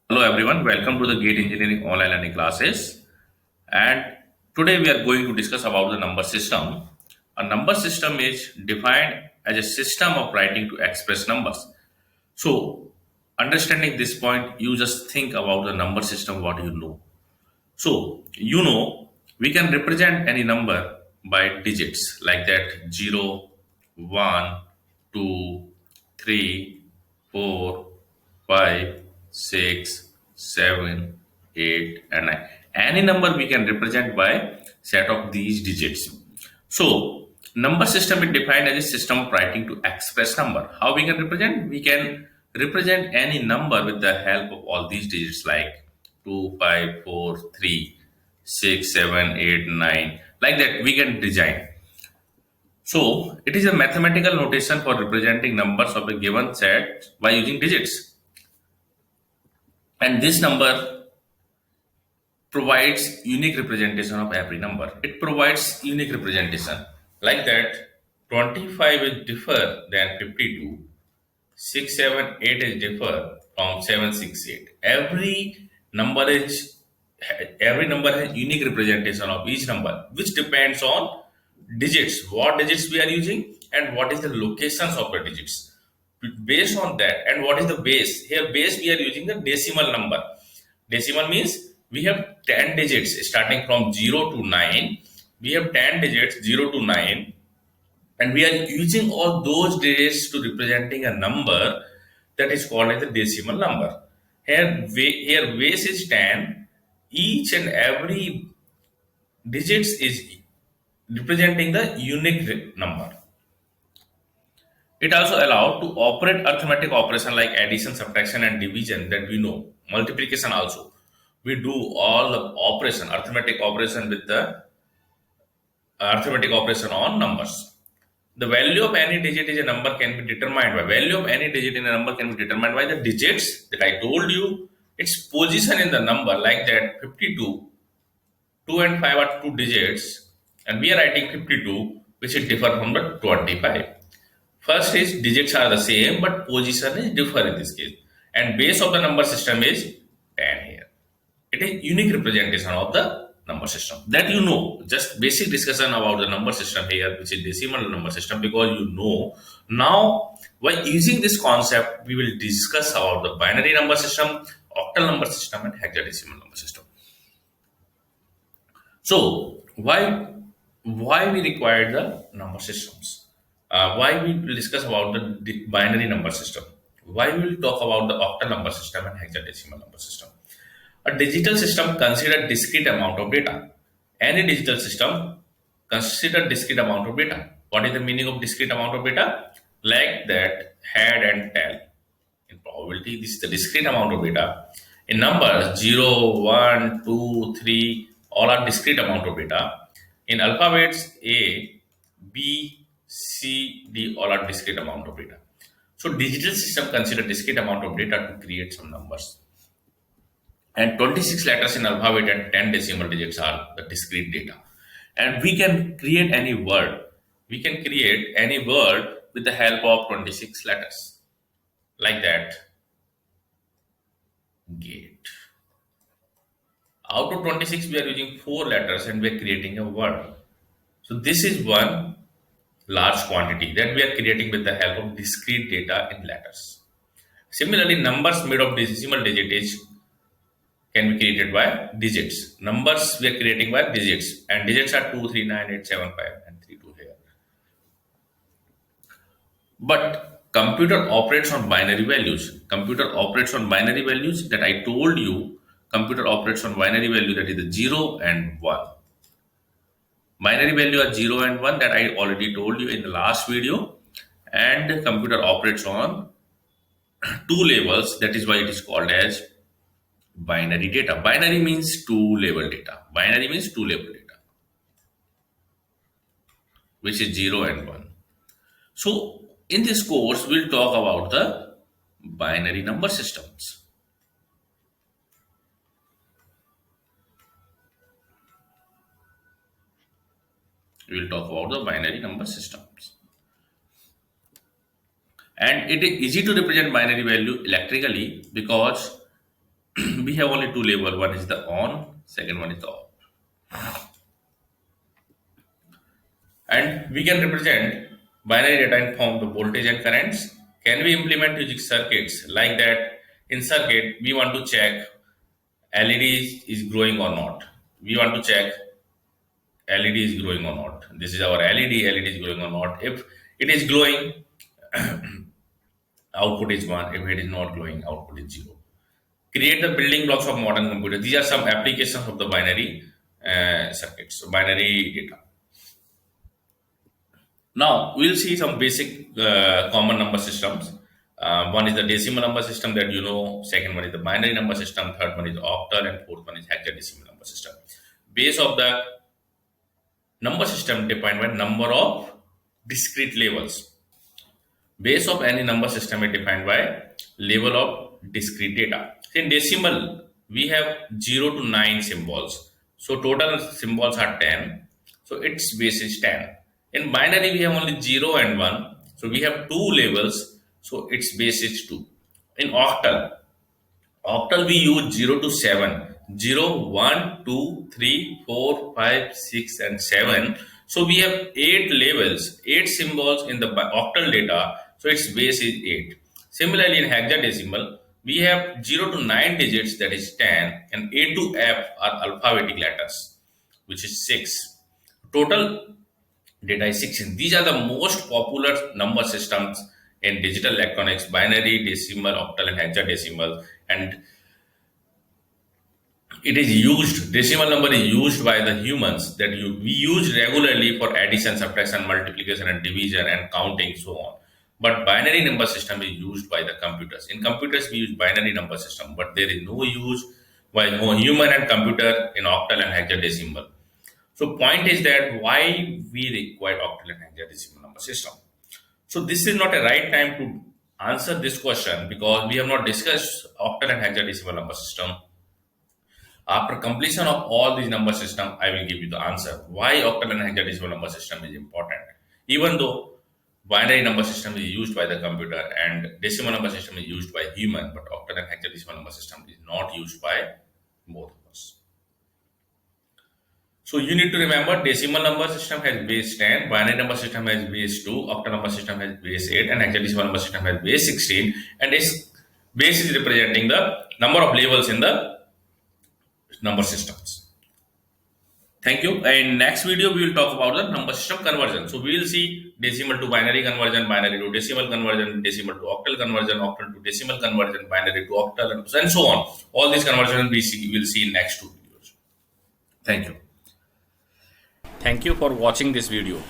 Hello everyone, welcome to the Gate Engineering online learning classes. And today we are going to discuss about the number system. A number system is defined as a system of writing to express numbers. So, understanding this point, you just think about the number system, what you know. So, we can represent any number by digits like that 0, 1, 2, 3, 4, 5, 6, 7, 8, and 9. Any number we can represent by set of these digits. So, number system is defined as a system of writing to express number. How we can represent? We can represent any number with the help of all these digits like 2, 5, 4, 3, 6, 7, 8, 9. Like that, we can design. So, it is a mathematical notation for representing numbers of a given set by using digits. And this number provides unique representation of every number. It provides unique representation. Like that, 25 is differ than 52, 678 is differ from 768. Every number has unique representation of each number, which depends on digits, what digits we are using, and what is the locations of the digits. Based on that, and what is the base? Here, base we are using the decimal number. Decimal means we have 10 digits starting from 0 to 9. We have 10 digits 0 to 9, and we are using all those digits to representing a number that is called as a decimal number. Here base is 10. Each and every digits is representing the unique number. It also allowed to operate arithmetic operation like addition, subtraction, and division that we know. Multiplication also. We do all the operation, arithmetic operation with the arithmetic operation on numbers. The value of any digit is a number can be determined by value of any digit in a number can be determined by the digits that I told you. Its position in the number like that 52, 2 and 5 are two digits, and we are writing 52, which is different from the 25. First is digits are the same, but position is different in this case. And base of the number system is 10 here. It is unique representation of the number system. That you know, just basic discussion about the number system here, which is decimal number system, because you know. Now, by using this concept, we will discuss about the binary number system, octal number system, and hexadecimal number system. So why we require the number systems? Why we will discuss about the binary number system? Why we will talk about the octal number system and hexadecimal number system? A digital system consider discrete amount of data. Any digital system consider discrete amount of data. What is the meaning of discrete amount of data? Like that head and tail. In probability, this is the discrete amount of data. In numbers 0, 1, 2, 3, all are discrete amount of data. In alphabets A, B, C, D, all are discrete amount of data. So digital system consider discrete amount of data to create some numbers. And 26 letters in alphabet and 10 decimal digits are the discrete data. And we can create any word. We can create any word with the help of 26 letters. Like that, gate. Out of 26, we are using 4 letters and we are creating a word. So this is one large quantity that we are creating with the help of discrete data in letters. Similarly, numbers made of decimal digits can be created by digits. Numbers we are creating by digits, and digits are 2, 3, 9, 8, 7, 5, and 3, 2 here. But computer operates on binary values. Computer operates on binary values that I told you. Computer operates on binary value that is the 0 and 1. Binary value are 0 and 1 that I already told you in the last video. And the computer operates on two levels. That is why it is called as binary data. Binary means two level data. Binary means two level data, which is 0 and 1. So, in this course, we'll talk about the binary number systems. We'll talk about the binary number systems. And it is easy to represent binary value electrically because we have only two label. One is the on, second one is the off. And we can represent binary data in form of voltage and currents. Can we implement using circuits like that? In circuit, we want to check LED is growing or not. We want to check LED is growing or not. This is our LED is growing or not. If it is glowing, output is 1. If it is not glowing, output is 0. Create the building blocks of modern computer. These are some applications of the binary circuits, so binary data. Now we'll see some basic common number systems. One is the decimal number system that you know. Second one is the binary number system. Third one is octal, and fourth one is hexadecimal number system. Base of the number system defined by number of discrete levels. Base of any number system is defined by level of discrete data. In decimal, we have 0 to 9 symbols. So total symbols are 10. So its base is 10. In binary, we have only 0 and 1. So we have two levels. So its base is 2. In octal we use 0 to 7. 0, 1, 2, 3, 4, 5, 6, and 7. So we have 8 levels, 8 symbols in the octal data. So its base is 8. Similarly, in hexadecimal, we have 0 to 9 digits, that is 10, and A to F are alphabetic letters, which is 6. Total data is 16. These are the most popular number systems in digital electronics: binary, decimal, octal, and hexadecimal. And it is used, decimal number is used by the humans, that we use regularly for addition, subtraction, multiplication, and division, and counting, so on. But binary number system is used by the computers. In computers, we use binary number system, but there is no use by human and computer in octal and hexadecimal. So point is that why we require octal and hexadecimal number system. So this is not a right time to answer this question, because we have not discussed octal and hexadecimal number system. After completion of all these number system, I will give you the answer why octal and hexadecimal number system is important. Even though binary number system is used by the computer and decimal number system is used by human, but octal and hexadecimal number system is not used by both of us. So you need to remember, decimal number system has base 10, binary number system has base 2, octal number system has base 8, and hexadecimal number system has base 16, and its base is representing the number of levels in the number systems. Thank you. In next video, we will talk about the number system conversion. So we will see decimal to binary conversion, binary to decimal conversion, decimal to octal conversion, octal to decimal conversion, binary to octal, and so on. All these conversions we will see in next two videos. Thank you. Thank you for watching this video.